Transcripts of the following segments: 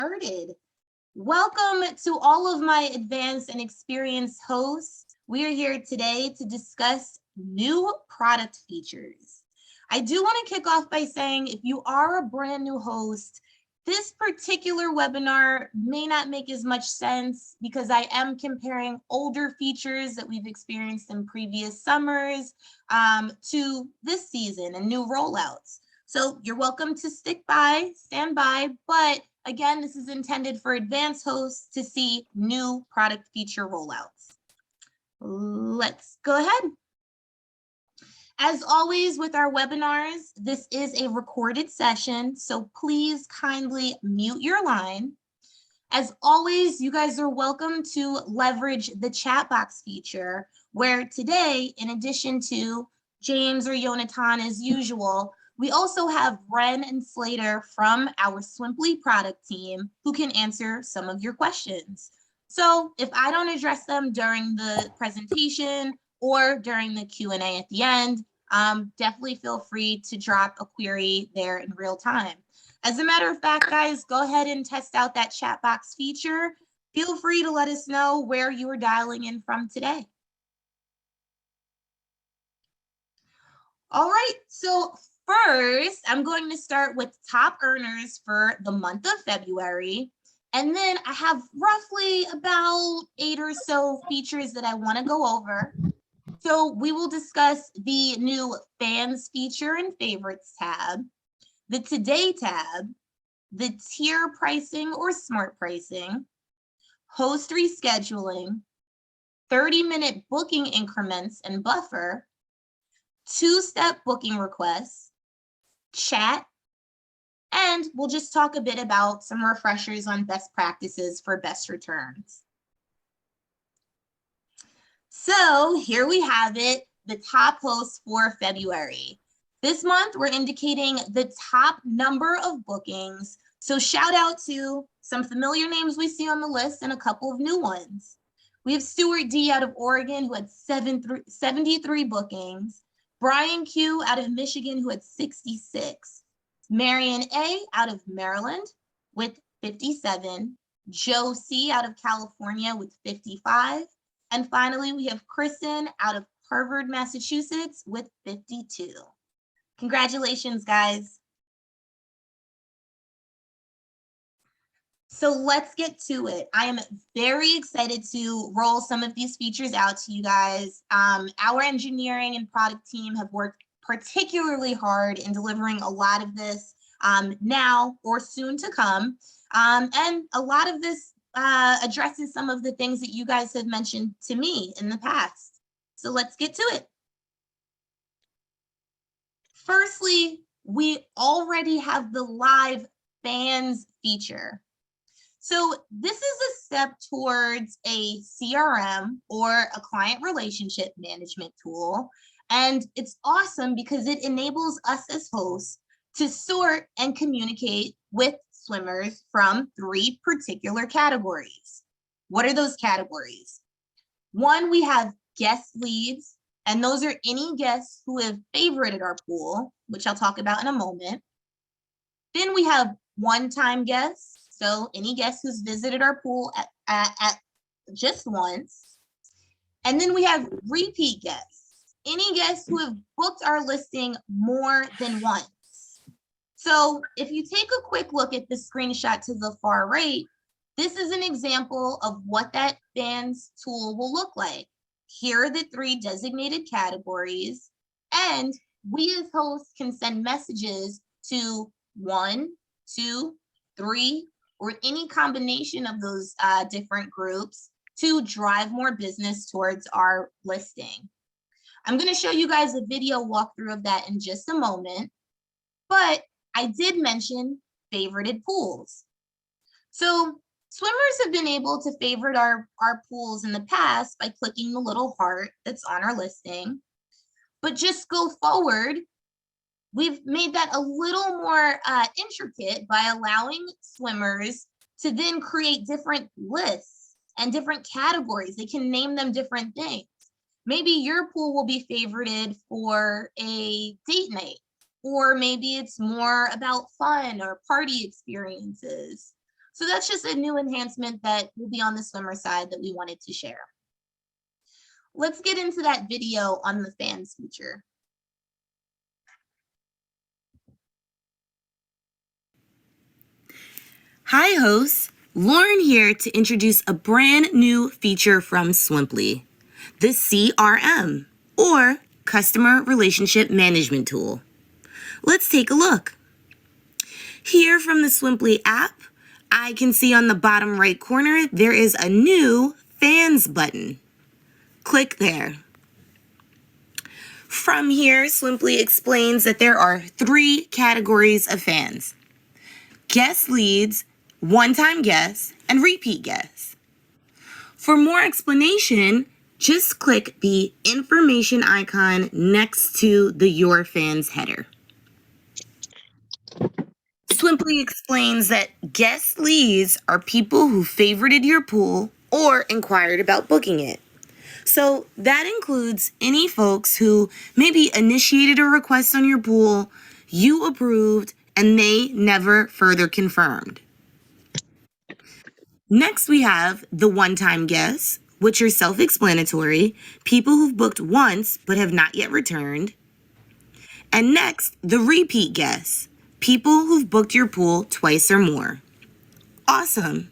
Started. Welcome to all of my advanced and experienced hosts. We are here today to discuss new product features. I do want to kick off by saying if you are a brand new host, this particular webinar may not make as much sense because I am comparing older features that we've experienced in previous summers to this season and new rollouts. So you're welcome to stand by, but again, this is intended for advanced hosts to see new product feature rollouts. Let's go ahead. As always with our webinars, this is a recorded session, so please kindly mute your line. As always, you guys are welcome to leverage the chat box feature, where today, in addition to James or Yonatan as usual, we also have Ren and Slater from our Swimply product team who can answer some of your questions. So if I don't address them during the presentation or during the Q&A at the end, definitely feel free to drop a query there in real time. As a matter of fact, guys, go ahead and test out that chat box feature. Feel free to let us know where you are dialing in from today. All right, so first, I'm going to start with top earners for the month of February. And then I have roughly about 8 or so features that I want to go over. So we will discuss the new fans feature and favorites tab, the today tab, the tier pricing or smart pricing, host rescheduling, 30-minute booking increments and buffer, two-step booking requests, chat, and we'll just talk a bit about some refreshers on best practices for best returns. So here we have it, the top hosts for February. This month, we're indicating the top number of bookings. So shout out to some familiar names we see on the list and a couple of new ones. We have Stuart D out of Oregon who had 73 bookings. Brian Q out of Michigan who had 66. Marion A out of Maryland with 57. Joe C out of California with 55. And finally, we have Kristen out of Harvard, Massachusetts with 52. Congratulations, guys. So let's get to it. I am very excited to roll some of these features out to you guys. Our engineering and product team have worked particularly hard in delivering a lot of this now or soon to come. And a lot of this addresses some of the things that you guys have mentioned to me in the past. So let's get to it. Firstly, we already have the live fans feature. So this is a step towards a CRM or a client relationship management tool. And it's awesome because it enables us as hosts to sort and communicate with swimmers from 3 particular categories. What are those categories? One, we have guest leads, and those are any guests who have favorited our pool, which I'll talk about in a moment. Then we have one-time guests, so any guest who's visited our pool at just once. And then we have repeat guests, any guests who have booked our listing more than once. So if you take a quick look at the screenshot to the far right, this is an example of what that fans tool will look like. Here are the 3 designated categories, and we as hosts can send messages to 1, 2, 3, or any combination of those different groups to drive more business towards our listing. I'm going to show you guys a video walkthrough of that in just a moment, but I did mention favorited pools. So swimmers have been able to favorite our pools in the past by clicking the little heart that's on our listing, but just go forward, we've made that a little more intricate by allowing swimmers to then create different lists and different categories. They can name them different things. Maybe your pool will be favorited for a date night, or maybe it's more about fun or party experiences. So that's just a new enhancement that will be on the swimmer side that we wanted to share. Let's get into that video on the fans feature. Hi hosts, Lauren here to introduce a brand new feature from Swimply, the CRM, or Customer Relationship Management Tool. Let's take a look. Here from the Swimply app, I can see on the bottom right corner there is a new Fans button. Click there. From here, Swimply explains that there are 3 categories of fans: guest leads, one-time guests, and repeat guests. For more explanation, just click the information icon next to the Your Fans header. Swimply explains that guest leads are people who favorited your pool or inquired about booking it. So that includes any folks who maybe initiated a request on your pool, you approved, and they never further confirmed. Next, we have the one-time guests, which are self-explanatory, people who've booked once but have not yet returned. And next, the repeat guests, people who've booked your pool twice or more. Awesome.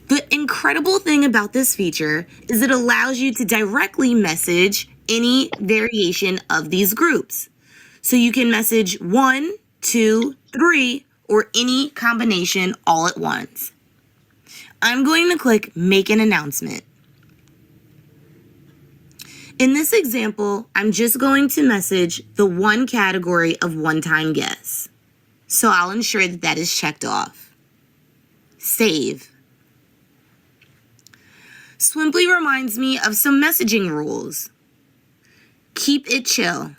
The incredible thing about this feature is it allows you to directly message any variation of these groups. So you can message 1, 2, 3, or any combination all at once. I'm going to click Make an Announcement. In this example, I'm just going to message the one category of one-time guests. So I'll ensure that that is checked off. Save. Swimply reminds me of some messaging rules. Keep it chill.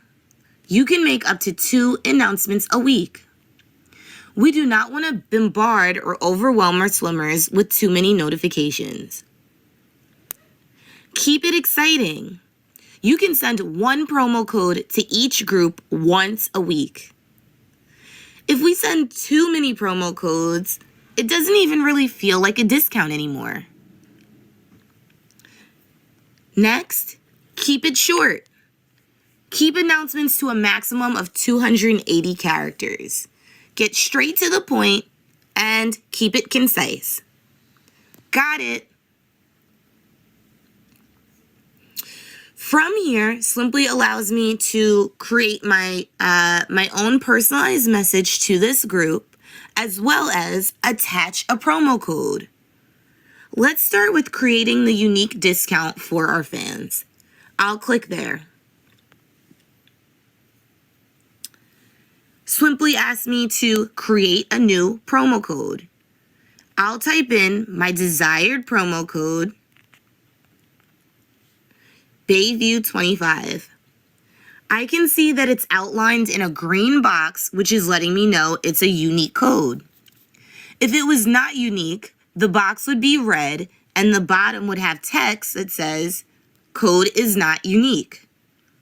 You can make up to 2 announcements a week. We do not want to bombard or overwhelm our swimmers with too many notifications. Keep it exciting. You can send 1 promo code to each group once a week. If we send too many promo codes, it doesn't even really feel like a discount anymore. Next, keep it short. Keep announcements to a maximum of 280 characters. Get straight to the point and keep it concise. Got it. From here, Swimply allows me to create my own personalized message to this group, as well as attach a promo code. Let's start with creating the unique discount for our fans. I'll click there. Swimply asks me to create a new promo code. I'll type in my desired promo code, Bayview25. I can see that it's outlined in a green box, which is letting me know it's a unique code. If it was not unique, the box would be red and the bottom would have text that says, code is not unique.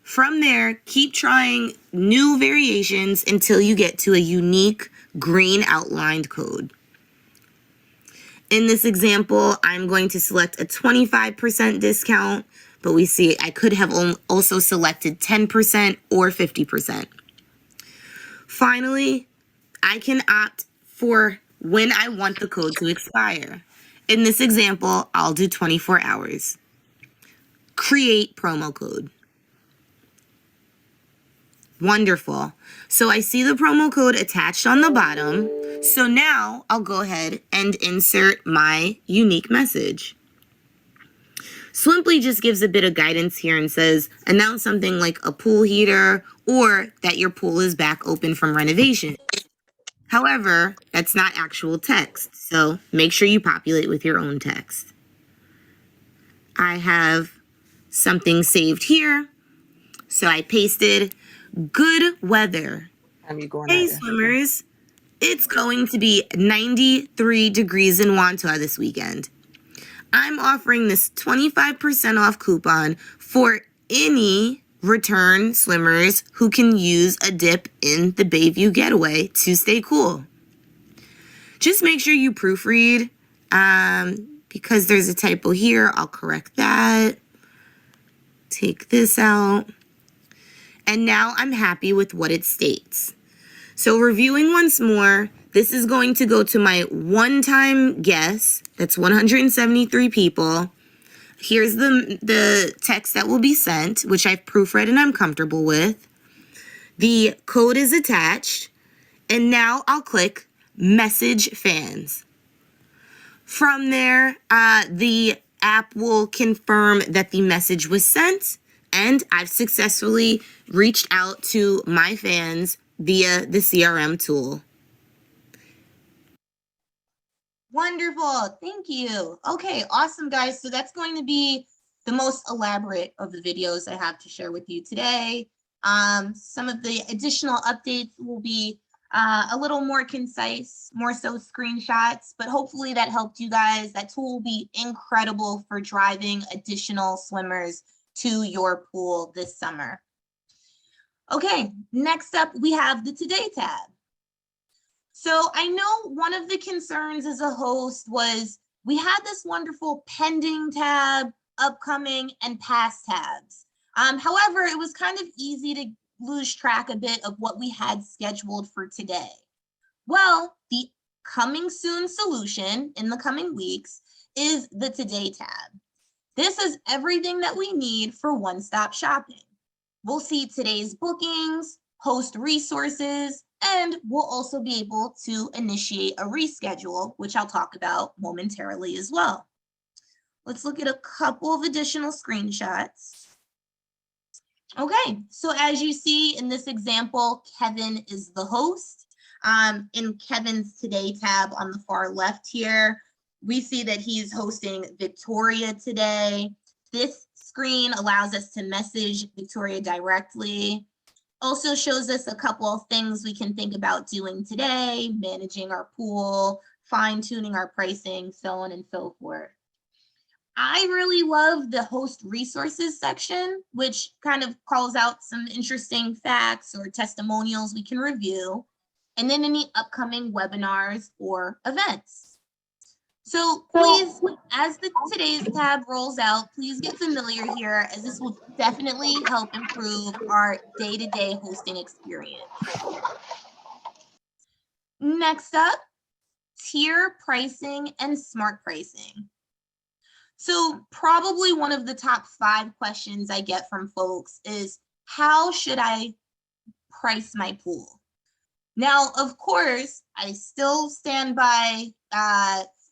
From there, keep trying new variations until you get to a unique green outlined code. In this example, I'm going to select a 25% discount, but we see I could have also selected 10% or 50%. Finally, I can opt for when I want the code to expire. In this example, I'll do 24 hours. Create promo code. Wonderful. So I see the promo code attached on the bottom. So now I'll go ahead and insert my unique message. Swimply just gives a bit of guidance here and says, announce something like a pool heater or that your pool is back open from renovation. However, that's not actual text, so make sure you populate with your own text. I have something saved here, so I pasted good weather. Hey swimmers, it's going to be 93 degrees in Wantua this weekend. I'm offering this 25% off coupon for any return swimmers who can use a dip in the Bayview Getaway to stay cool. Just make sure you proofread. Because there's a typo here, I'll correct that. Take this out. And now I'm happy with what it states. So reviewing once more, this is going to go to my one-time guess. That's 173 people. Here's the text that will be sent, which I've proofread and I'm comfortable with. The code is attached. And now I'll click Message Fans. From there, the app will confirm that the message was sent, and I've successfully reached out to my fans via the CRM tool. Wonderful. Thank you. Okay, awesome, guys. So that's going to be the most elaborate of the videos I have to share with you today. Some of the additional updates will be a little more concise, more so screenshots, but hopefully that helped you guys. That tool will be incredible for driving additional swimmers to your pool this summer. Okay, next up, we have the Today tab. So I know one of the concerns as a host was we had this wonderful pending tab, upcoming, and past tabs. However, it was kind of easy to lose track a bit of what we had scheduled for today. Well, the coming soon solution in the coming weeks is the Today tab. This is everything that we need for one-stop shopping. We'll see today's bookings, host resources, and we'll also be able to initiate a reschedule, which I'll talk about momentarily as well. Let's look at a couple of additional screenshots. Okay, so as you see in this example, Kevin is the host. In Kevin's Today tab on the far left here, we see that he's hosting Victoria today. This screen allows us to message Victoria directly. Also shows us a couple of things we can think about doing today, managing our pool, fine-tuning our pricing, so on and so forth. I really love the host resources section, which kind of calls out some interesting facts or testimonials we can review, and then any upcoming webinars or events. So please, as the Today's tab rolls out, please get familiar here, as this will definitely help improve our day-to-day hosting experience. Next up, tier pricing and smart pricing. So probably one of the top 5 questions I get from folks is, how should I price my pool? Now, of course, I still stand by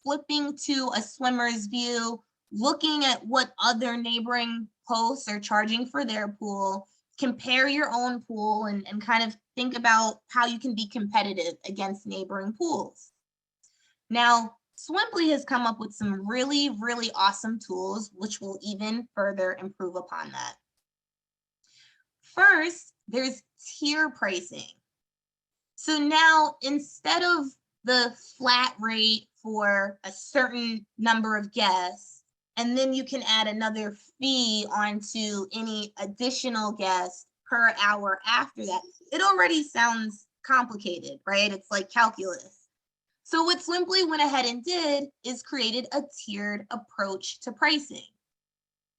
flipping to a swimmer's view, looking at what other neighboring hosts are charging for their pool, compare your own pool, and kind of think about how you can be competitive against neighboring pools. Now, Swimply has come up with some really, really awesome tools, which will even further improve upon that. First, there's tier pricing. So now, instead of the flat rate for a certain number of guests, and then you can add another fee onto any additional guests per hour after that, it already sounds complicated, right? It's like calculus. So what Swimply went ahead and did is created a tiered approach to pricing.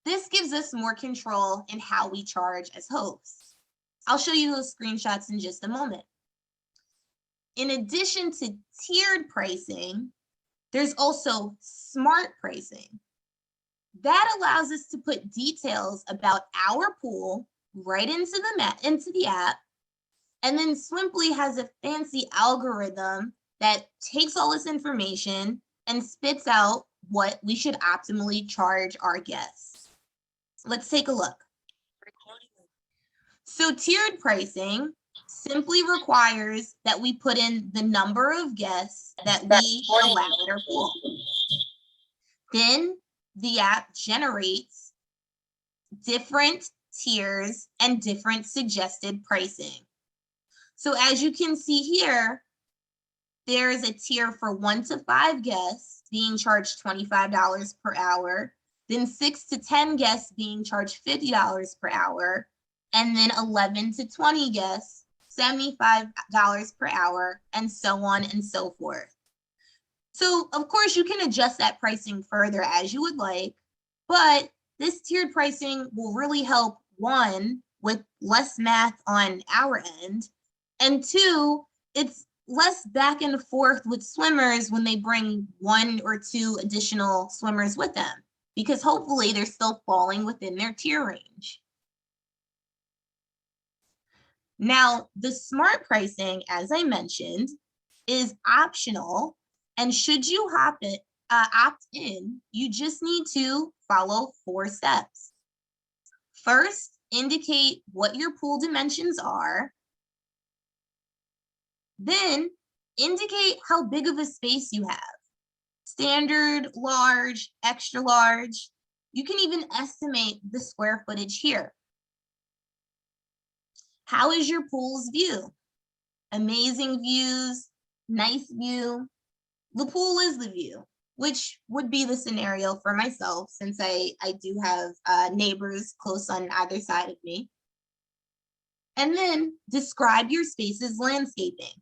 This gives us more control in how we charge as hosts. I'll show you those screenshots in just a moment. In addition to tiered pricing, there's also smart pricing. That allows us to put details about our pool right into the app, and then Swimply has a fancy algorithm that takes all this information and spits out what we should optimally charge our guests. Let's take a look. So tiered pricing simply requires that we put in the number of guests that we allow at our pool. Then the app generates different tiers and different suggested pricing. So as you can see here, there is a tier for 1 to 5 guests being charged $25 per hour, then 6 to 10 guests being charged $50 per hour, and then 11 to 20 guests, $75 per hour, and so on and so forth. So, of course, you can adjust that pricing further as you would like, but this tiered pricing will really help, one, with less math on our end, and two, it's less back and forth with swimmers when they bring one or two additional swimmers with them, because hopefully they're still falling within their tier range. Now, the smart pricing, as I mentioned, is optional. And should you opt in, you just need to follow 4 steps. First, indicate what your pool dimensions are. Then, indicate how big of a space you have. Standard, large, extra large. You can even estimate the square footage here. How is your pool's view? Amazing views, nice view. The pool is the view, which would be the scenario for myself since I do have neighbors close on either side of me. And then describe your space's landscaping.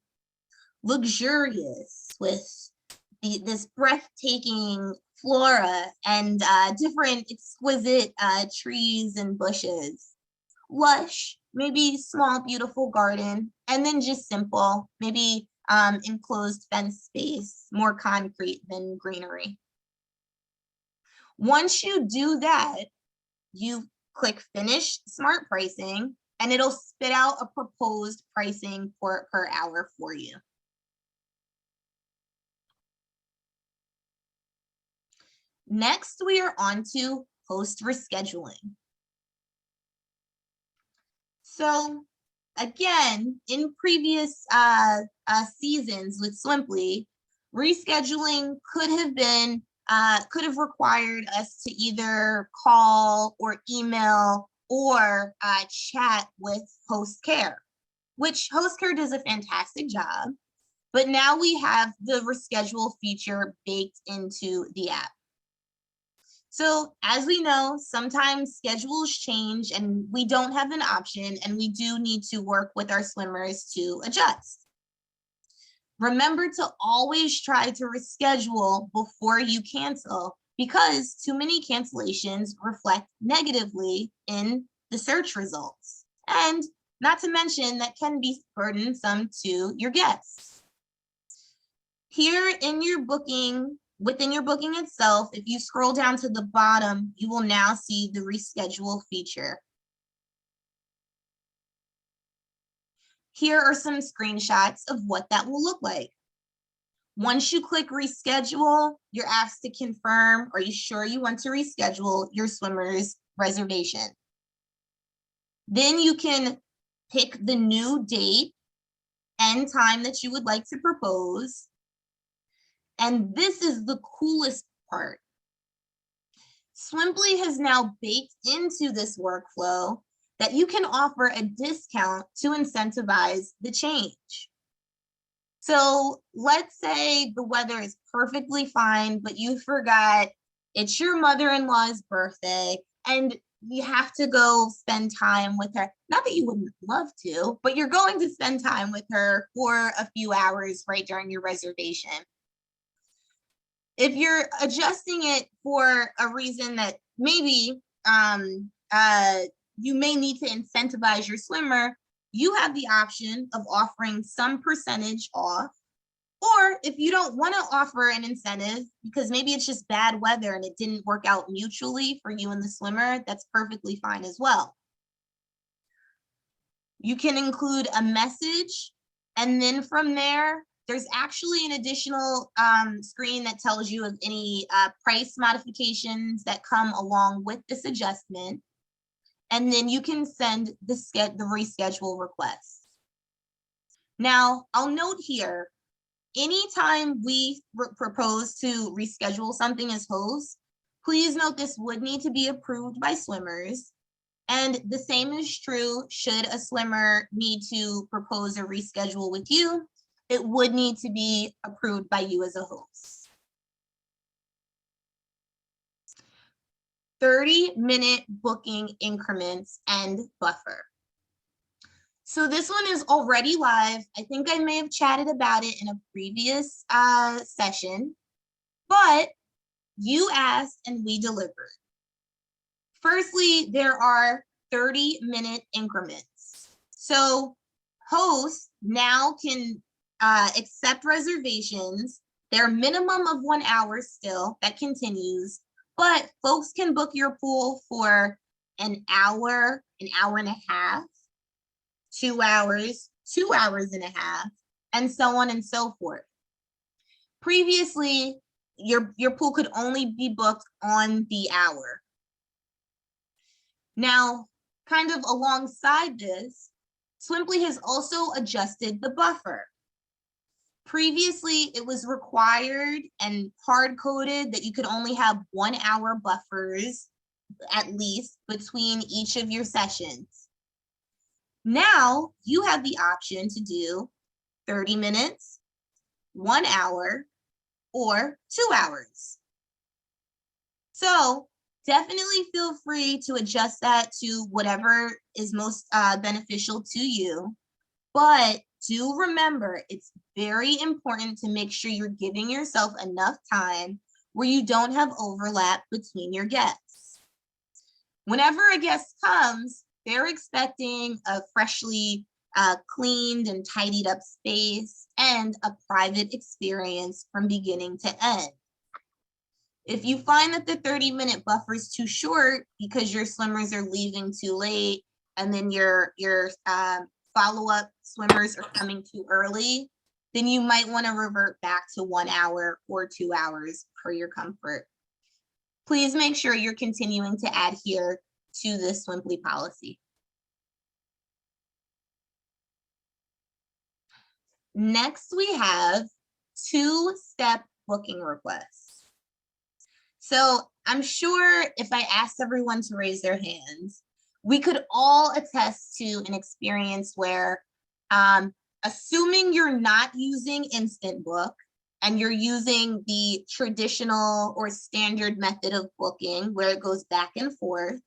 Luxurious with this breathtaking flora and different exquisite trees and bushes. Lush, maybe small, beautiful garden, and then just simple, maybe enclosed fence space, more concrete than greenery. Once you do that, you click finish smart pricing and it'll spit out a proposed pricing per hour for you. Next, we are on to post rescheduling. So again, in previous seasons with Swimply, rescheduling could have required us to either call or email or chat with host care, which host care does a fantastic job. But now we have the reschedule feature baked into the app. So as we know, sometimes schedules change and we don't have an option, and we do need to work with our swimmers to adjust. Remember to always try to reschedule before you cancel, because too many cancellations reflect negatively in the search results. And not to mention that can be burdensome to your guests. Here in your booking, within your booking itself, if you scroll down to the bottom, you will now see the reschedule feature. Here are some screenshots of what that will look like. Once you click reschedule, you're asked to confirm, are you sure you want to reschedule your swimmer's reservation? Then you can pick the new date and time that you would like to propose. And this is the coolest part. Swimply has now baked into this workflow that you can offer a discount to incentivize the change. So let's say the weather is perfectly fine, but you forgot it's your mother-in-law's birthday and you have to go spend time with her. Not that you wouldn't love to, but you're going to spend time with her for a few hours right during your reservation. If you're adjusting it for a reason that maybe you may need to incentivize your swimmer, you have the option of offering some percentage off. Or if you don't want to offer an incentive because maybe it's just bad weather and it didn't work out mutually for you and the swimmer, that's perfectly fine as well. You can include a message, and then from there, there's actually an additional screen that tells you of any price modifications that come along with this adjustment. And then you can send the reschedule request. Now, I'll note here, anytime we propose to reschedule something as host, please note this would need to be approved by swimmers. And the same is true should a swimmer need to propose a reschedule with you. It would need to be approved by you as a host. 30-minute booking increments and buffer. So this one is already live. I think I may have chatted about it in a previous session, but you asked and we delivered. Firstly, there are 30-minute increments. So hosts now can accept reservations. They're minimum of 1 hour still, that continues, but folks can book your pool for an hour and a half, 2 hours, 2 hours and a half, and so on and so forth. Previously, your pool could only be booked on the hour. Now, kind of alongside this, Swimply has also adjusted the buffer. Previously, it was required and hard-coded that you could only have 1 hour buffers, at least, between each of your sessions. Now, you have the option to do 30 minutes, 1 hour, or 2 hours. So definitely feel free to adjust that to whatever is most beneficial to you. But do remember, it's very important to make sure you're giving yourself enough time where you don't have overlap between your guests. Whenever a guest comes, they're expecting a freshly cleaned and tidied up space and a private experience from beginning to end. If you find that the 30-minute buffer is too short because your swimmers are leaving too late and then your follow-up swimmers are coming too early, then you might want to revert back to 1 hour or 2 hours per your comfort. Please make sure you're continuing to adhere to this Swimply policy. Next, we have two-step booking requests. So I'm sure if I asked everyone to raise their hands, we could all attest to an experience where, assuming you're not using Instant Book and you're using the traditional or standard method of booking where it goes back and forth,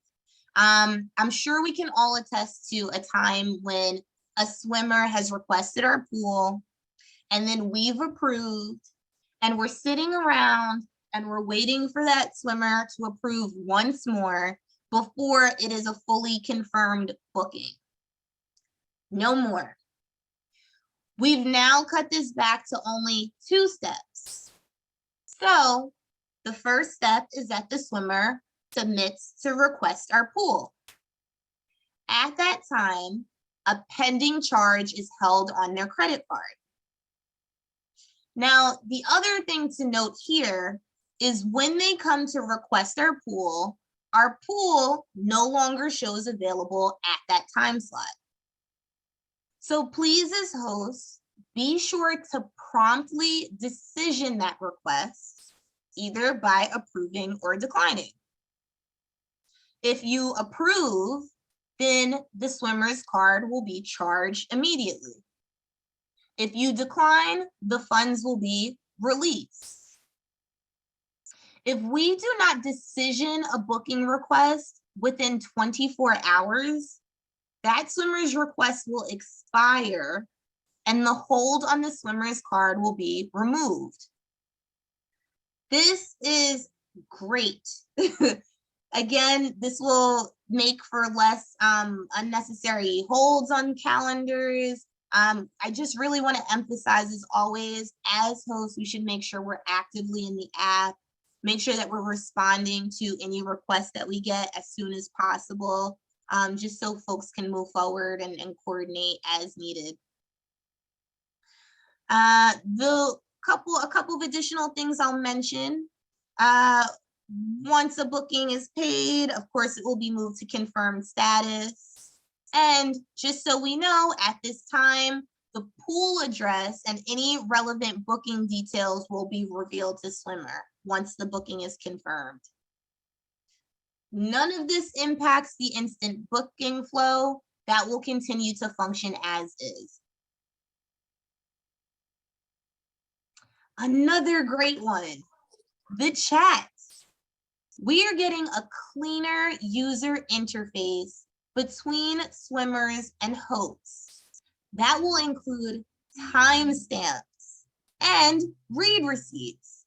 I'm sure we can all attest to a time when a swimmer has requested our pool and then we've approved and we're sitting around and we're waiting for that swimmer to approve once more before it is a fully confirmed booking. No more. We've now cut this back to only 2 steps. So the first step is that the swimmer submits to request our pool. At that time, a pending charge is held on their credit card. Now, the other thing to note here is when they come to request our pool no longer shows available at that time slot. So please, as hosts, be sure to promptly decision that request, either by approving or declining. If you approve, then the swimmer's card will be charged immediately. If you decline, the funds will be released. If we do not decision a booking request within 24 hours, that swimmer's request will expire and the hold on the swimmer's card will be removed. This is great. Again, this will make for less unnecessary holds on calendars. I just really want to emphasize, as always, as hosts, we should make sure we're actively in the app, make sure that we're responding to any requests that we get as soon as possible, just so folks can move forward and coordinate as needed. A couple of additional things I'll mention. Once a booking is paid, of course, it will be moved to confirmed status. And just so we know, at this time, the pool address and any relevant booking details will be revealed to swimmer once the booking is confirmed. None of this impacts the instant booking flow. That will continue to function as is. Another great one, the chat. We are getting a cleaner user interface between swimmers and hosts. That will include timestamps and read receipts.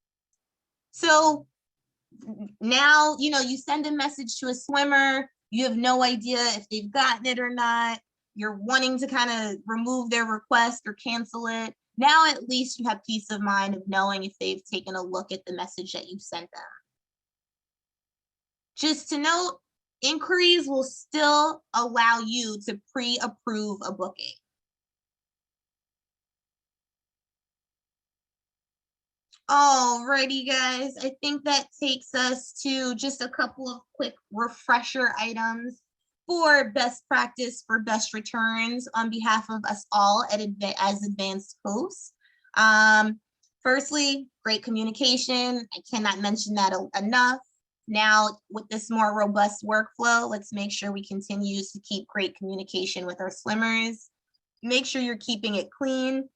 So now, you send a message to a swimmer, you have no idea if they've gotten it or not. You're wanting to kind of remove their request or cancel it. Now, at least you have peace of mind of knowing if they've taken a look at the message that you sent them. Just to note, inquiries will still allow you to pre-approve a booking. Alrighty, guys, I think that takes us to just a couple of quick refresher items for best practice for best returns on behalf of us all as advanced hosts. Firstly, great communication. I cannot mention that enough. Now, with this more robust workflow, let's make sure we continue to keep great communication with our swimmers. Make sure you're keeping it clean,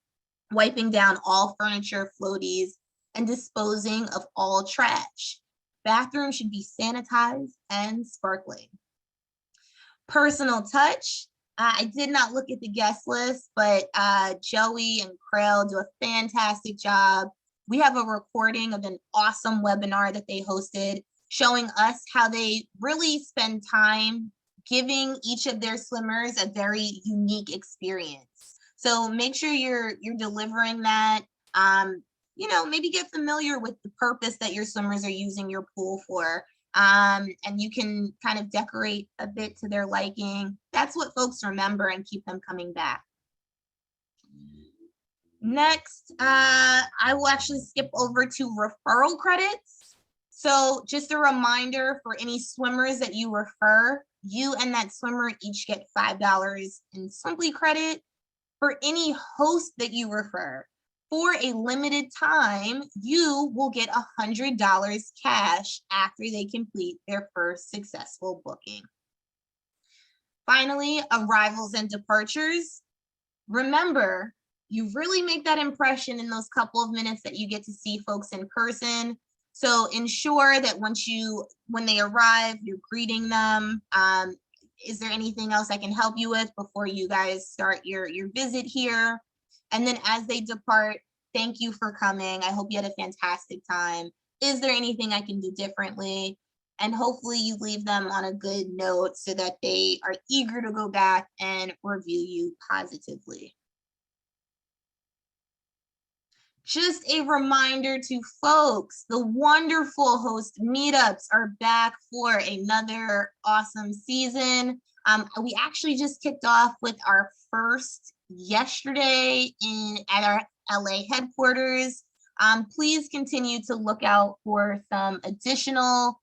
wiping down all furniture, floaties, and disposing of all trash. Bathrooms should be sanitized and sparkling. Personal touch. I did not look at the guest list, but Joey and Krell do a fantastic job. We have a recording of an awesome webinar that they hosted showing us how they really spend time giving each of their swimmers a very unique experience. So make sure you're delivering that. Maybe get familiar with the purpose that your swimmers are using your pool for. And you can kind of decorate a bit to their liking. That's what folks remember and keep them coming back. Next, I will actually skip over to referral credits. So just a reminder for any swimmers that you refer, you and that swimmer each get $5 in Swimply credit. For any host that you refer, for a limited time, you will get $100 cash after they complete their first successful booking. Finally, arrivals and departures. Remember, you really make that impression in those couple of minutes that you get to see folks in person. So ensure that when they arrive, you're greeting them. Is there anything else I can help you with before you guys start your visit here? And then as they depart, thank you for coming. I hope you had a fantastic time. Is there anything I can do differently? And hopefully you leave them on a good note so that they are eager to go back and review you positively. Just a reminder to folks, the wonderful host meetups are back for another awesome season. We actually just kicked off with our first yesterday at our LA headquarters. Please continue to look out for some additional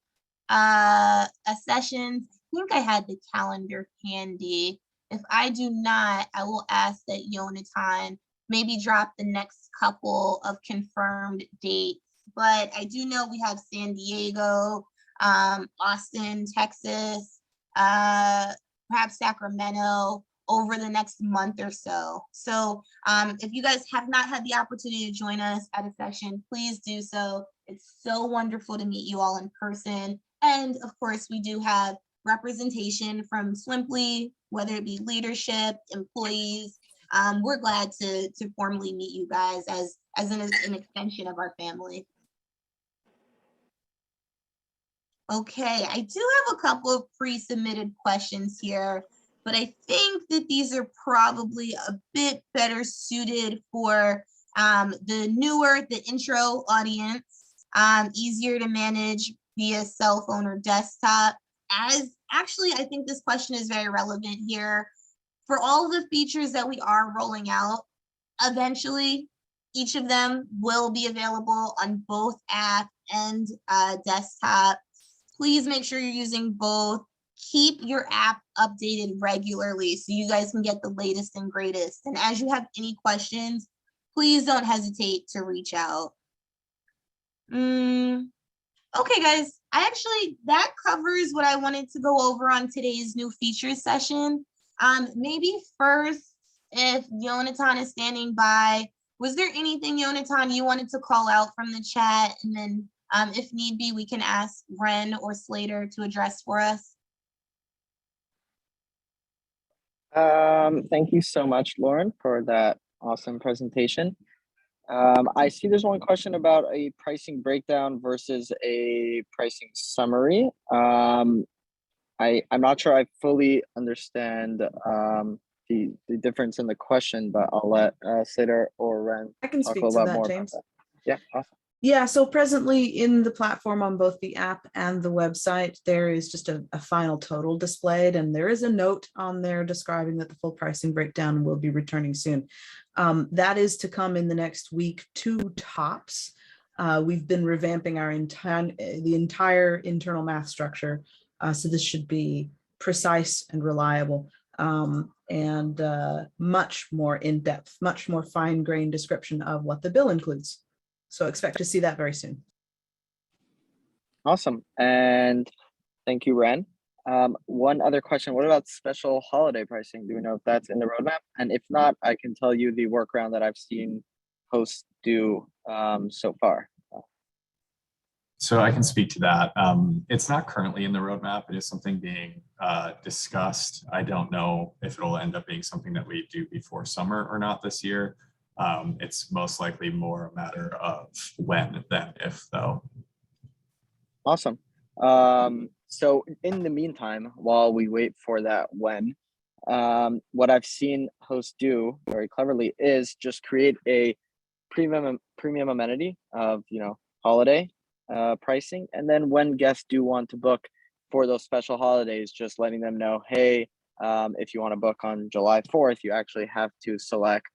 sessions. I think I had the calendar handy. If I do not, I will ask that Yonatan maybe drop the next couple of confirmed dates. But I do know we have San Diego, Austin, Texas, perhaps Sacramento over the next month or so. So if you guys have not had the opportunity to join us at a session, please do so. It's so wonderful to meet you all in person. And of course, we do have representation from Swimply, whether it be leadership, employees. We're glad to formally meet you guys as an extension of our family. Okay, I do have a couple of pre-submitted questions here, but I think that these are probably a bit better suited for the intro audience, easier to manage via cell phone or desktop. I think this question is very relevant here. For all the features that we are rolling out, eventually, each of them will be available on both app and desktop. Please make sure you're using both. Keep your app updated regularly so you guys can get the latest and greatest. And as you have any questions, please don't hesitate to reach out. Okay, guys, that covers what I wanted to go over on today's new features session. Maybe first, if Yonatan is standing by, was there anything, Yonatan, you wanted to call out from the chat? And then if need be, we can ask Ren or Slater to address for us. Thank you so much, Lauren, for that awesome presentation. I see there's one question about a pricing breakdown versus a pricing summary. I'm not sure I fully understand the difference in the question, but I'll let Slater or Ren I can talk a speak little to bit that, more about James. that. Yeah, awesome. Yeah, so presently in the platform on both the app and the website, there is just a final total displayed, and there is a note on there describing that the full pricing breakdown will be returning soon. That is to come in the next week, 2 tops. We've been revamping the entire internal math structure, so this should be precise and reliable, and much more in-depth, much more fine-grained description of what the bill includes. So expect to see that very soon. Awesome. And thank you, Ren. One other question. What about special holiday pricing? Do we know if that's in the roadmap? And if not, I can tell you the workaround that I've seen hosts do so far. So I can speak to that. It's not currently in the roadmap. It is something being discussed. I don't know if it'll end up being something that we do before summer or not this year. It's most likely more a matter of when than if, though. Awesome. So in the meantime, while we wait for that when, what I've seen hosts do very cleverly is just create a premium amenity of, holiday pricing. And then when guests do want to book for those special holidays, just letting them know, hey, if you want to book on July 4th, you actually have to select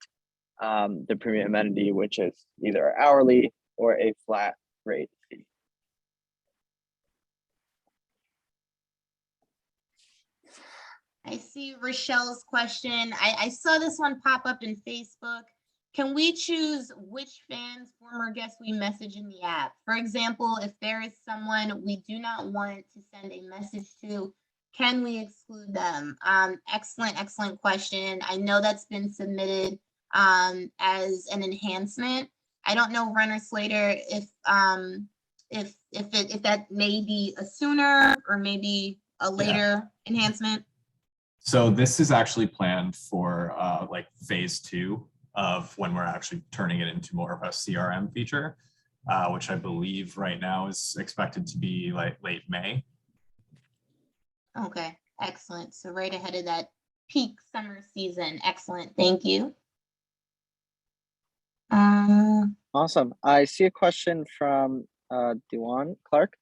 the premium amenity, which is either hourly or a flat rate fee. I see Rochelle's question. I saw this one pop up in Facebook. Can we choose which fans, former guests we message in the app? For example, if there is someone we do not want to send a message to, can we exclude them? Excellent question. I know that's been submitted as an enhancement. I don't know, Ren or Slater, if that may be a sooner or maybe a later enhancement. So this is actually planned for like phase 2 of when we're actually turning it into more of a CRM feature, which I believe right now is expected to be like late May. Okay, excellent. So right ahead of that peak summer season. Excellent. Thank you. Awesome. I see a question from Dewan Clark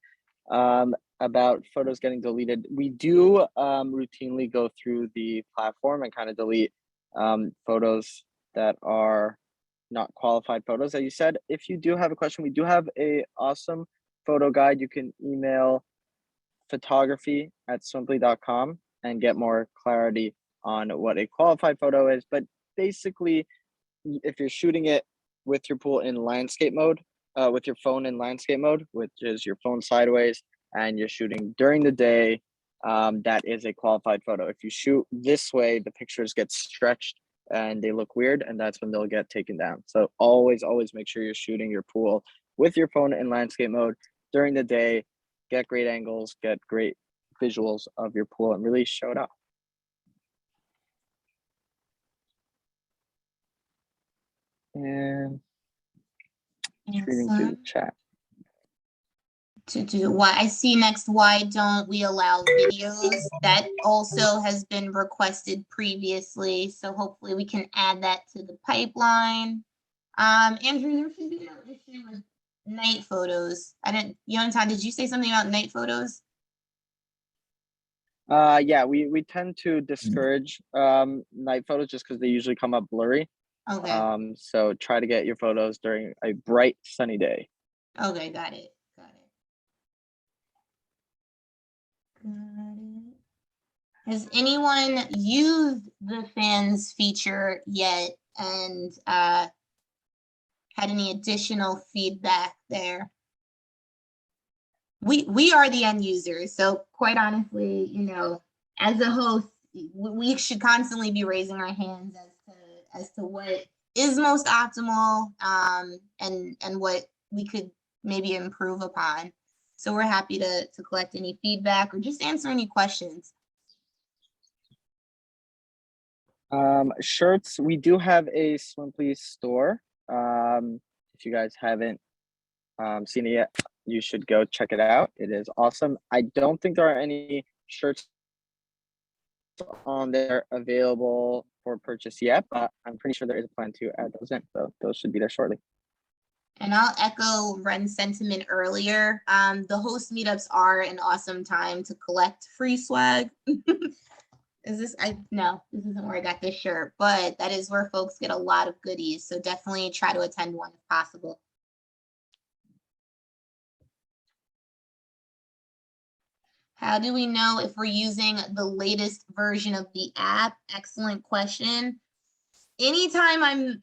about photos getting deleted. We do routinely go through the platform and kind of delete photos that are not qualified photos, as you said. If you do have a question, we do have a awesome photo guide. You can email photography@swimply.com and get more clarity on what a qualified photo is. But basically, if you're shooting it with your pool in landscape mode, with your phone in landscape mode, which is your phone sideways, and you're shooting during the day, that is a qualified photo. If you shoot this way, the pictures get stretched and they look weird, and that's when they'll get taken down. So always make sure you're shooting your pool with your phone in landscape mode during the day. Get great angles, get great visuals of your pool, and really show it off. And reading through the chat. Why I see next, why don't we allow videos? That also has been requested previously, so hopefully we can add that to the pipeline. Andrew, there should be no issue with night photos. Yonatan, did you say something about night photos? Yeah, we tend to discourage night photos just because they usually come up blurry. Okay. So try to get your photos during a bright sunny day. Okay, got it. Has anyone used the fans feature yet and had any additional feedback there? We are the end users, so quite honestly, as a host, we should constantly be raising our hands as to what is most optimal, and what we could maybe improve upon. So we're happy to collect any feedback or just answer any questions. Shirts, we do have a Swimply store. If you guys haven't seen it yet, you should go check it out. It is awesome. I don't think there are any shirts on there available for purchase yet, but I'm pretty sure there is a plan to add those in. So those should be there shortly. And I'll echo Ren's sentiment earlier. The host meetups are an awesome time to collect free swag. No, this isn't where I got this shirt, but that is where folks get a lot of goodies. So definitely try to attend one if possible. How do we know if we're using the latest version of the app? Excellent question. Anytime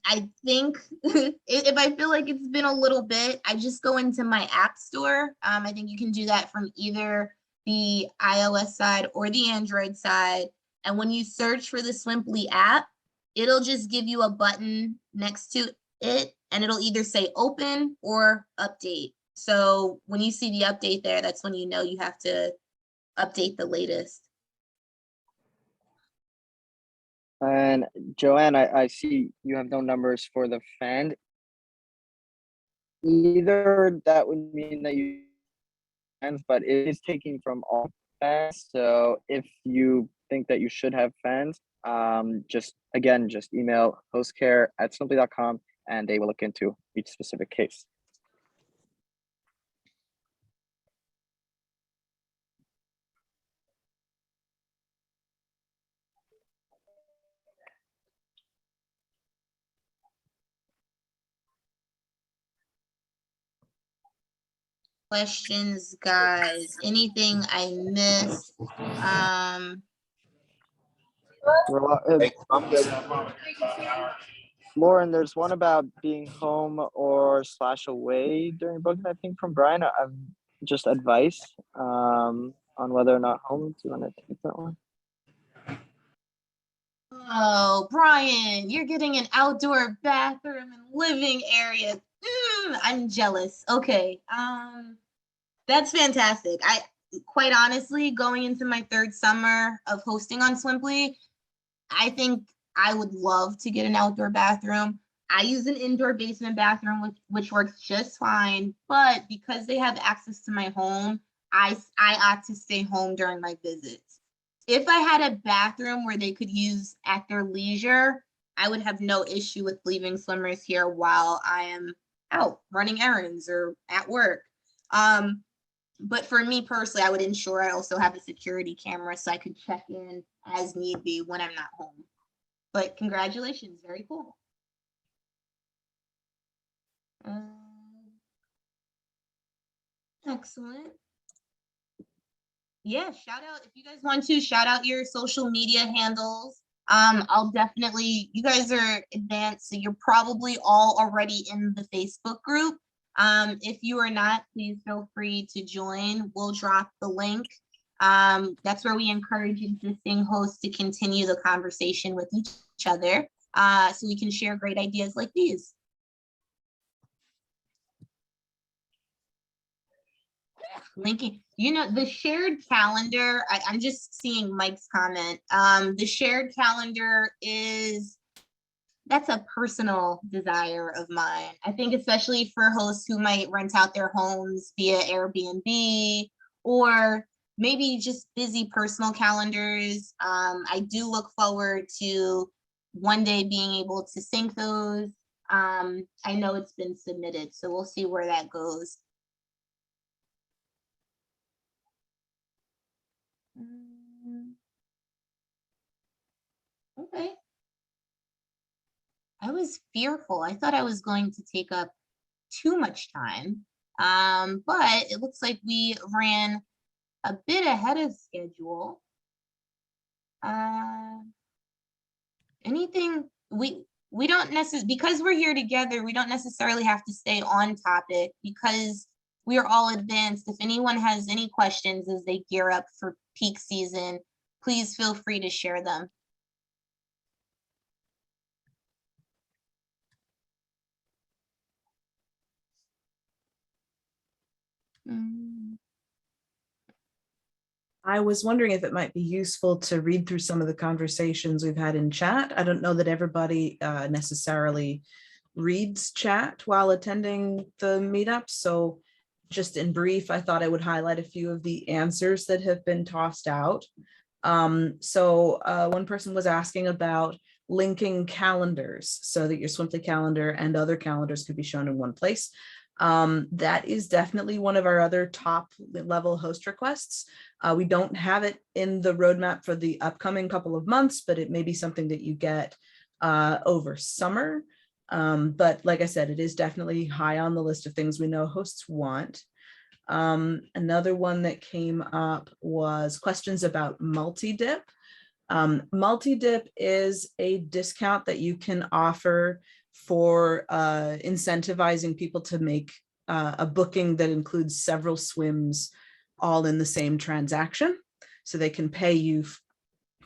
I think if I feel like it's been a little bit, I just go into my app store. I think you can do that from either the iOS side or the Android side. And when you search for the Swimply app, it'll just give you a button next to it, and it'll either say open or update. So when you see the update there, that's when you know you have to update the latest. And Joanne, I see you have no numbers for the fan. Either that would mean that you fans, but it is taking from all fans. So if you think that you should have fans, just email hostcare@swimply.com and they will look into each specific case. Questions, guys? Anything I missed? Lauren, there's one about being home or / away during booking, I think, from Brian. I've just advice on whether or not home. Do you want to take that one? Oh, Brian, you're getting an outdoor bathroom and living area. I'm jealous. Okay. That's fantastic. I quite honestly, going into my third summer of hosting on Swimply, I think I would love to get an outdoor bathroom. I use an indoor basement bathroom, which works just fine. But because they have access to my home, I ought to stay home during my visits. If I had a bathroom where they could use at their leisure, I would have no issue with leaving swimmers here while I am out running errands or at work. But for me personally, I would ensure I also have a security camera so I could check in as need be when I'm not home. But congratulations, very cool. Excellent. Yeah, shout out if you guys want to shout out your social media handles. I'll definitely, you guys are advanced, so you're probably all already in the Facebook group. If you are not, please feel free to join. We'll drop the link. That's where we encourage existing hosts to continue the conversation with each other, so we can share great ideas like these. Linking, the shared calendar, I'm just seeing Mike's comment. The shared calendar that's a personal desire of mine. I think especially for hosts who might rent out their homes via Airbnb or maybe just busy personal calendars. I do look forward to one day being able to sync those. I know it's been submitted, so we'll see where that goes. Okay. I was fearful. I thought I was going to take up too much time. But it looks like we ran a bit ahead of schedule. Anything we don't necessarily, because we're here together, we don't necessarily have to stay on topic because we are all advanced. If anyone has any questions as they gear up for peak season, please feel free to share them. I was wondering if it might be useful to read through some of the conversations we've had in chat. I don't know that everybody necessarily reads chat while attending the meetup. So just in brief, I thought I would highlight a few of the answers that have been tossed out. One person was asking about linking calendars so that your Swimply calendar and other calendars could be shown in one place. That is definitely one of our other top level host requests. We don't have it in the roadmap for the upcoming couple of months, but it may be something that you get over summer. But like I said, it is definitely high on the list of things we know hosts want. Another one that came up was questions about multi-dip. Multi-dip is a discount that you can offer for incentivizing people to make a booking that includes several swims all in the same transaction. So they can pay you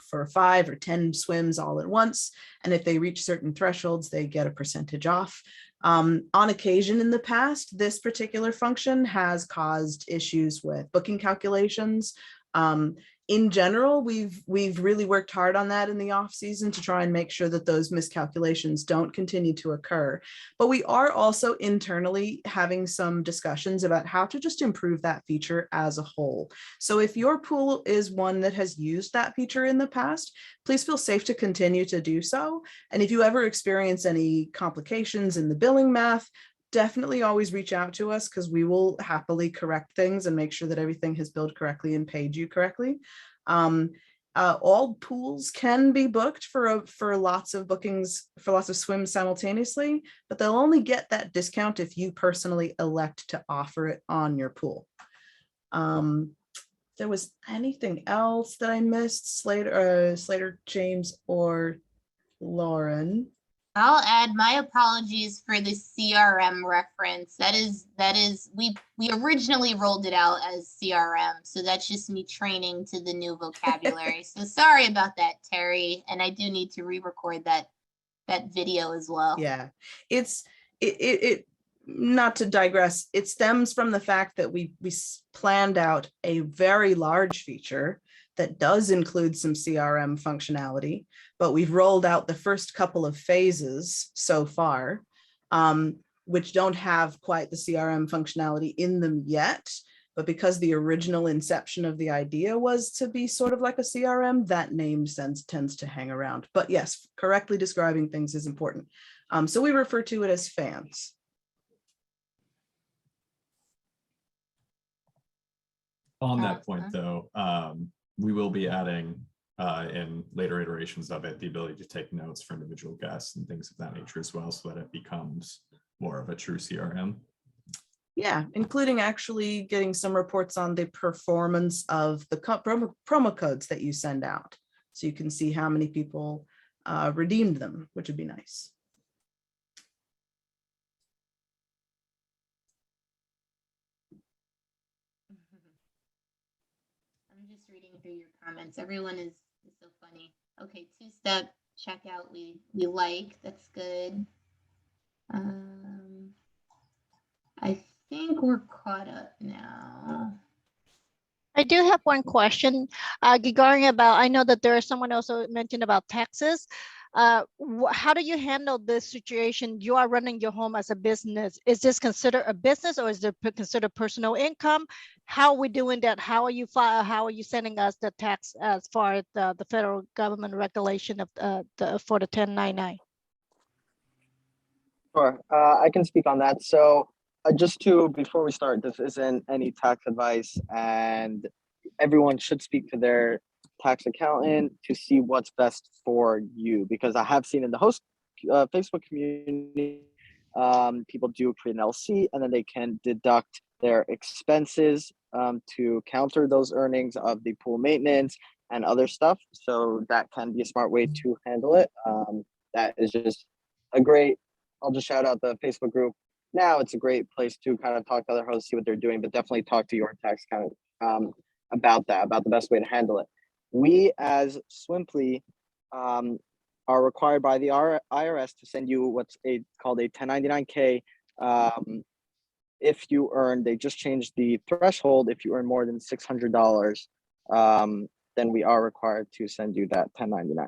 for 5 or 10 swims all at once. And if they reach certain thresholds, they get a percentage off. On occasion in the past, this particular function has caused issues with booking calculations. In general, we've really worked hard on that in the off season to try and make sure that those miscalculations don't continue to occur. But we are also internally having some discussions about how to just improve that feature as a whole. So if your pool is one that has used that feature in the past, please feel safe to continue to do so. And if you ever experience any complications in the billing math, definitely always reach out to us because we will happily correct things and make sure that everything has billed correctly and paid you correctly. All pools can be booked for lots of bookings, for lots of swims simultaneously, but they'll only get that discount if you personally elect to offer it on your pool. There was anything else that I missed, Slater, James, or Lauren? I'll add my apologies for the CRM reference. That is we originally rolled it out as CRM, so that's just me training to the new vocabulary. So sorry about that, Terry, and I do need to re-record that video as well. Yeah, it not to digress, it stems from the fact that we planned out a very large feature that does include some CRM functionality, but we've rolled out the first couple of phases so far, which don't have quite the CRM functionality in them yet. But because the original inception of the idea was to be sort of like a CRM, that name tends to hang around. But yes, correctly describing things is important. So we refer to it as fans. On that point, though, we will be adding in later iterations of it the ability to take notes for individual guests and things of that nature as well, so that it becomes more of a true CRM. Yeah, including actually getting some reports on the performance of the promo codes that you send out, so you can see how many people redeemed them, which would be nice. I'm just reading through your comments. Everyone is so funny. Okay, 2-step checkout we like. That's good. I think we're caught up now. I do have one question regarding about, I know that there is someone also mentioned about taxes. How do you handle this situation? You are running your home as a business. Is this considered a business or is it considered personal income? How are we doing that? How are you sending us the tax as far as the federal government regulation of for the 1099? Sure, I can speak on that. So before we start, this isn't any tax advice, and everyone should speak to their tax accountant to see what's best for you, because I have seen in the host Facebook community, people do create an LC and then they can deduct their expenses to counter those earnings of the pool maintenance and other stuff. So that can be a smart way to handle it. That is just I'll just shout out the Facebook group. Now it's a great place to kind of talk to other hosts, see what they're doing, but definitely talk to your tax accountant about the best way to handle it. We as Swimply are required by the IRS to send you what's called a 1099-K. If you earn, they just changed the threshold if you earn more than $600 then we are required to send you that 1099.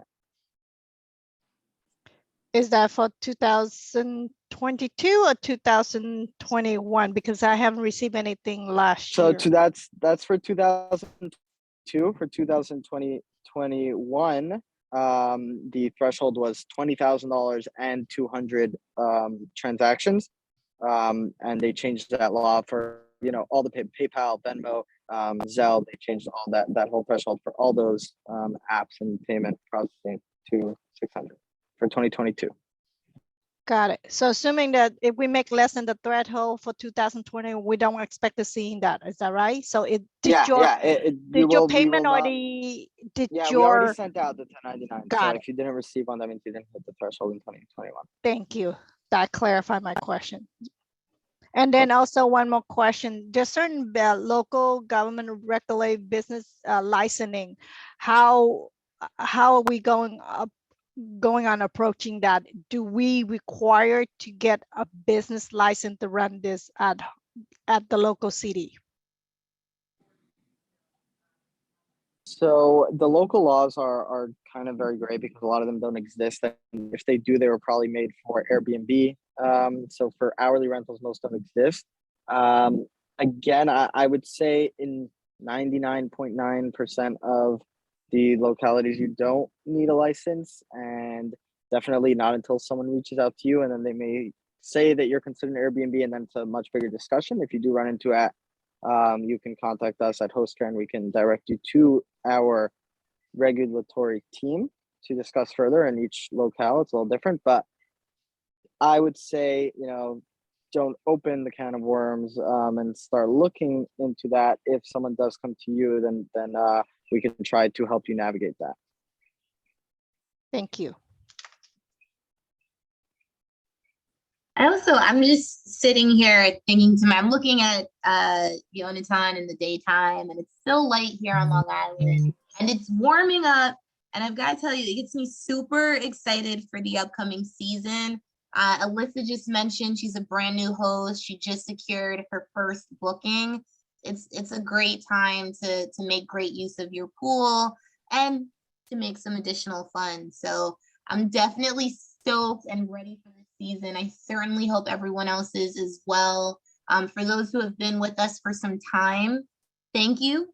Is that for 2022 or 2021? Because I haven't received anything last So year. that's for 2002. For 2021, the threshold was $20,000 and 200 transactions, and they changed that law for all the PayPal, Venmo, Zelle. They changed all that whole threshold for all those apps and payment processing to 600 for 2022. Got it. So assuming that if we make less than the threshold for 2020, we don't expect to see that. Is that right? So did your payment already did Yeah, your we already sent out the 1099. Got so it. if you didn't receive one, that means you didn't hit the threshold in 2021. Thank you. That clarified my question. And then also one more question. There's certain local government regulated business licensing. How are we going on approaching that? Do we require to get a business license to run this at the local city? So the local laws are kind of very gray because a lot of them don't exist. And if they do, they were probably made for Airbnb. So for hourly rentals, most don't exist. Again, I would say in 99.9% of the localities, you don't need a license, and definitely not until someone reaches out to you, and then they may say that you're considered an Airbnb, and then it's a much bigger discussion. If you do run into it, you can contact us at HostCare, and we can direct you to our regulatory team to discuss further. In each locale, it's a little different, but I would say, don't open the can of worms and start looking into that. If someone does come to you, then we can try to help you navigate that. Thank you. I'm just sitting here thinking to I'm looking at Yonatan in the daytime, and it's still light here on Long Island, and it's warming up. And I've got to tell you, it gets me super excited for the upcoming season. Alyssa just mentioned she's a brand new host. She just secured her first booking. It's a great time to make great use of your pool and to make some additional fun. So I'm definitely stoked and ready for this season. I certainly hope everyone else is as well. For those who have been with us for some time, thank you.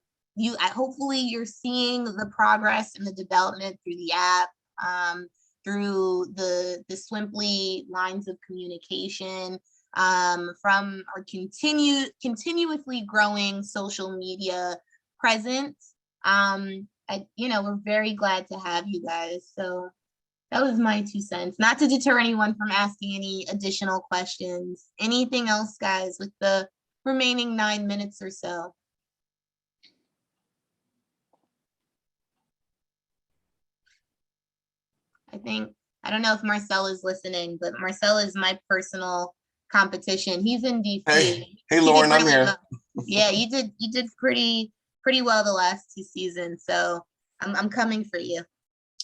Hopefully you're seeing the progress and the development through the app, through the Swimply lines of communication, from our continuously growing social media presence. We're very glad to have you guys. So that was my 2 cents. Not to deter anyone from asking any additional questions. Anything else, guys, with the remaining 9 minutes or so? I don't know if Marcel is listening, but Marcel is my personal competition. He's in DC. Hey, Lauren, I'm here. Well. Yeah, you did pretty well the last 2 seasons, so I'm coming for you.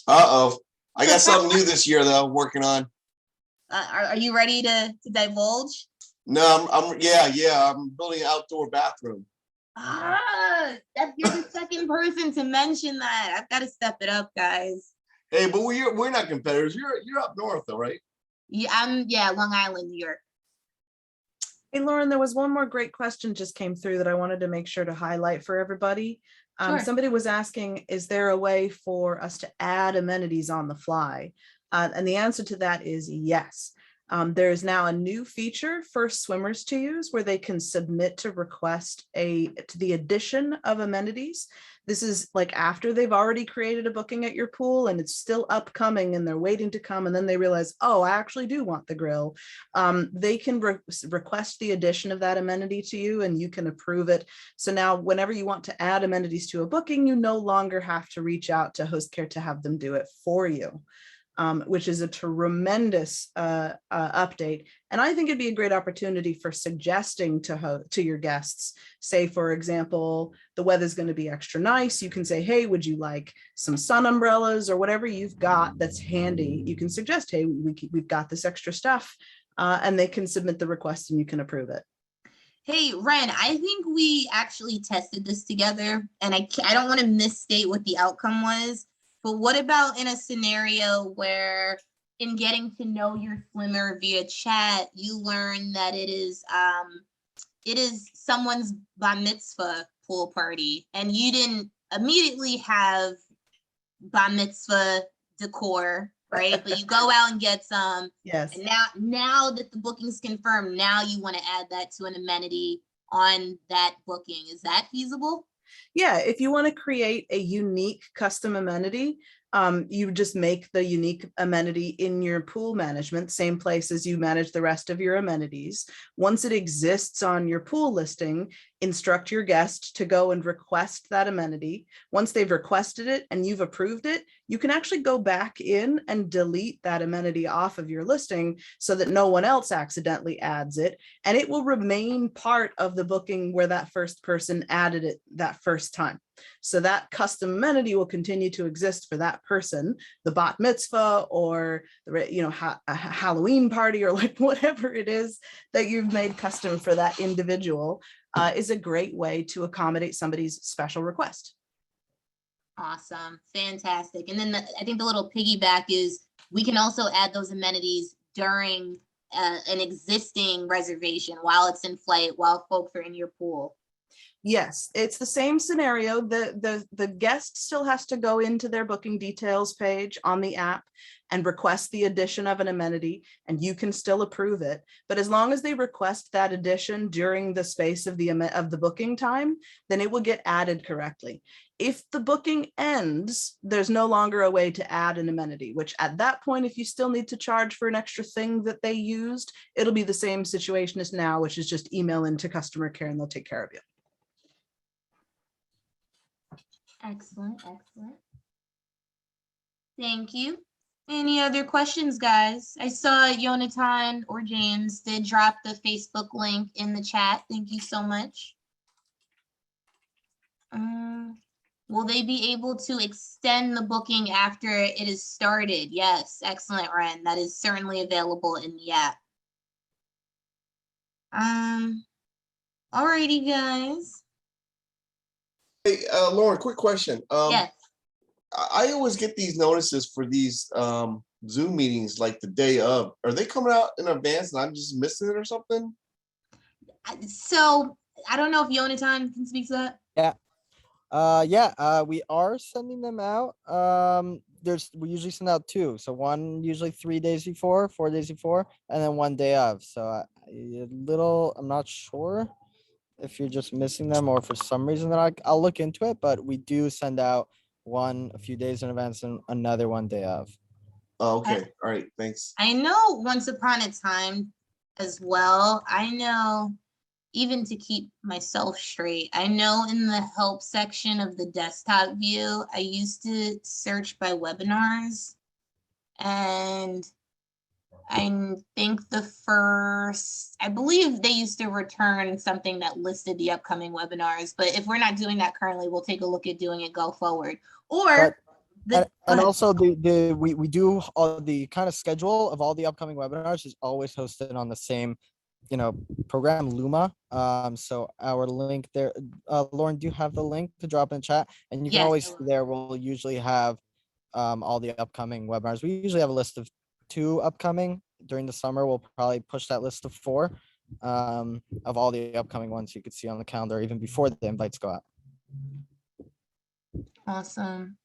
Uh-oh. I got something new this year though, I'm working on. Are you ready to divulge? No, I'm building an outdoor bathroom. You're the second person to mention that. I've got to step it up, guys. Hey, but we're not competitors. You're up north though, right? Yeah, Long Island, New York. Hey, Lauren, there was one more great question just came through that I wanted to make sure to highlight for everybody. Sure. Somebody was asking, is there a way for us to add amenities on the fly? And the answer to that is yes. There is now a new feature for swimmers to use where they can submit to request the addition of amenities. This is like after they've already created a booking at your pool and it's still upcoming and they're waiting to come, and then they realize, oh, I actually do want the grill. They can request the addition of that amenity to you and you can approve it. So now whenever you want to add amenities to a booking, you no longer have to reach out to HostCare to have them do it for you. Which is a tremendous update. And I think it'd be a great opportunity for suggesting to your guests, say, for example, the weather's going to be extra nice. You can say, hey, would you like some sun umbrellas or whatever you've got that's handy? You can suggest, hey, we've got this extra stuff, and they can submit the request and you can approve it. Hey, Ren, I think we actually tested this together, and I don't want to misstate what the outcome was, but what about in a scenario where in getting to know your swimmer via chat, you learn that it is someone's bar mitzvah pool party, and you didn't immediately have bar mitzvah decor, right? But you go out and get some. Yes. And now that the booking's confirmed, now you want to add that to an amenity on that booking. Is that feasible? Yeah, if you want to create a unique custom amenity, you just make the unique amenity in your pool management, same place as you manage the rest of your amenities. Once it exists on your pool listing, instruct your guest to go and request that amenity. Once they've requested it and you've approved it, you can actually go back in and delete that amenity off of your listing so that no one else accidentally adds it, and it will remain part of the booking where that first person added it that first time. So that custom amenity will continue to exist for that person, the bat mitzvah or the a Halloween party or like whatever it is that you've made custom for that individual is a great way to accommodate somebody's special request. Awesome, fantastic. And then I think the little piggyback is we can also add those amenities during an existing reservation while it's in flight, while folks are in your pool. Yes, it's the same scenario. The guest still has to go into their booking details page on the app and request the addition of an amenity, and you can still approve it. But as long as they request that addition during the space of the booking time, then it will get added correctly. If the booking ends, there's no longer a way to add an amenity, which at that point, if you still need to charge for an extra thing that they used, it'll be the same situation as now, which is just email into customer care and they'll take care of you. Excellent, excellent. Thank you. Any other questions, guys? I saw Yonatan or James did drop the Facebook link in the chat. Thank you so much. Will they be able to extend the booking after it is started? Yes, excellent, Ren. That is certainly available in the app. Alrighty, guys. Hey, Lauren, quick question. Yes. I always get these notices for these Zoom meetings like the day of. Are they coming out in advance and I'm just missing it or something? So I don't know if Yonatan can speak to that. Yeah. We are sending them out. We usually send out two. So one usually 3 days before, 4 days before, and then one day of. So I'm not sure if you're just missing them or for some reason that I'll look into it, but we do send out one a few days in advance and another one day of. Oh, okay. All right. Thanks. I know once upon a time as well. I know, even to keep myself straight, I know in the help section of the desktop view, I used to search by webinars, and I think I believe they used to return something that listed the upcoming webinars, but if we're not doing that currently, we'll take a look at doing it go forward. Or and also we do all the kind of schedule of all the upcoming webinars is always hosted on the same program, Luma. So our link there, Lauren, do you have the link to drop in the chat? And you can always see there, we'll usually have all the upcoming webinars. We usually have a list of 2 upcoming. During the summer, we'll probably push that list to 4 of all the upcoming ones you could see on the calendar even before the invites go out. Awesome.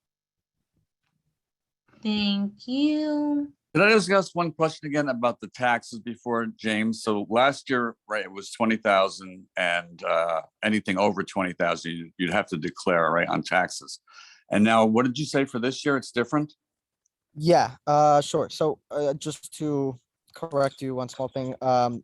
Thank you. Can I just ask one question again about the taxes before, James? So last year, right, it was 20,000, and anything over 20,000, you'd have to declare, right, on taxes. And now, what did you say for this year? It's different? Yeah, sure. So just to correct you, one small thing,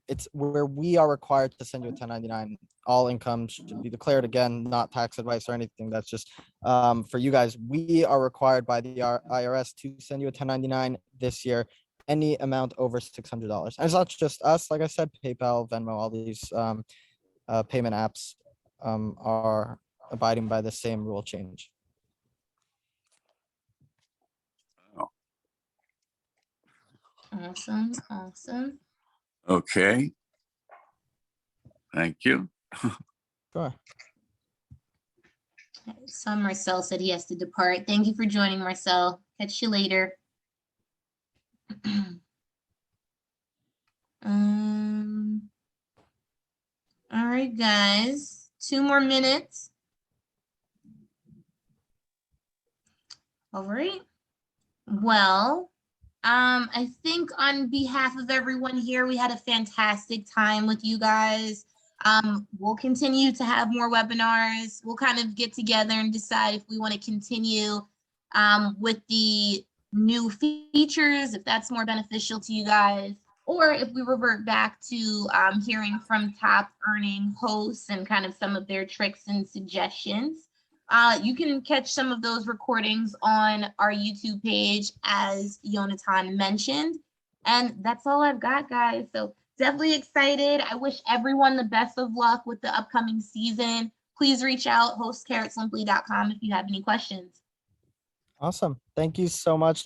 it's where we are required to send you a 1099. All income should be declared, again, not tax advice or anything. That's just for you guys. We are required by the IRS to send you a 1099 this year, any amount over $600. And it's not just us, like I said, PayPal, Venmo, all these payment apps are abiding by the same rule change. Awesome. Okay. Thank you. Sure. So Marcel said he has to depart. Thank you for joining, Marcel. Catch you later. All right, guys, 2 more minutes. All right. Well, I think on behalf of everyone here, we had a fantastic time with you guys. We'll continue to have more webinars. We'll kind of get together and decide if we want to continue with the new features, if that's more beneficial to you guys, or if we revert back to hearing from top earning hosts and kind of some of their tricks and suggestions. You can catch some of those recordings on our YouTube page, as Yonatan mentioned. And that's all I've got, guys. So definitely excited. I wish everyone the best of luck with the upcoming season. Please reach out, hostcare@swimply.com if you have any questions. Awesome. Thank you so much.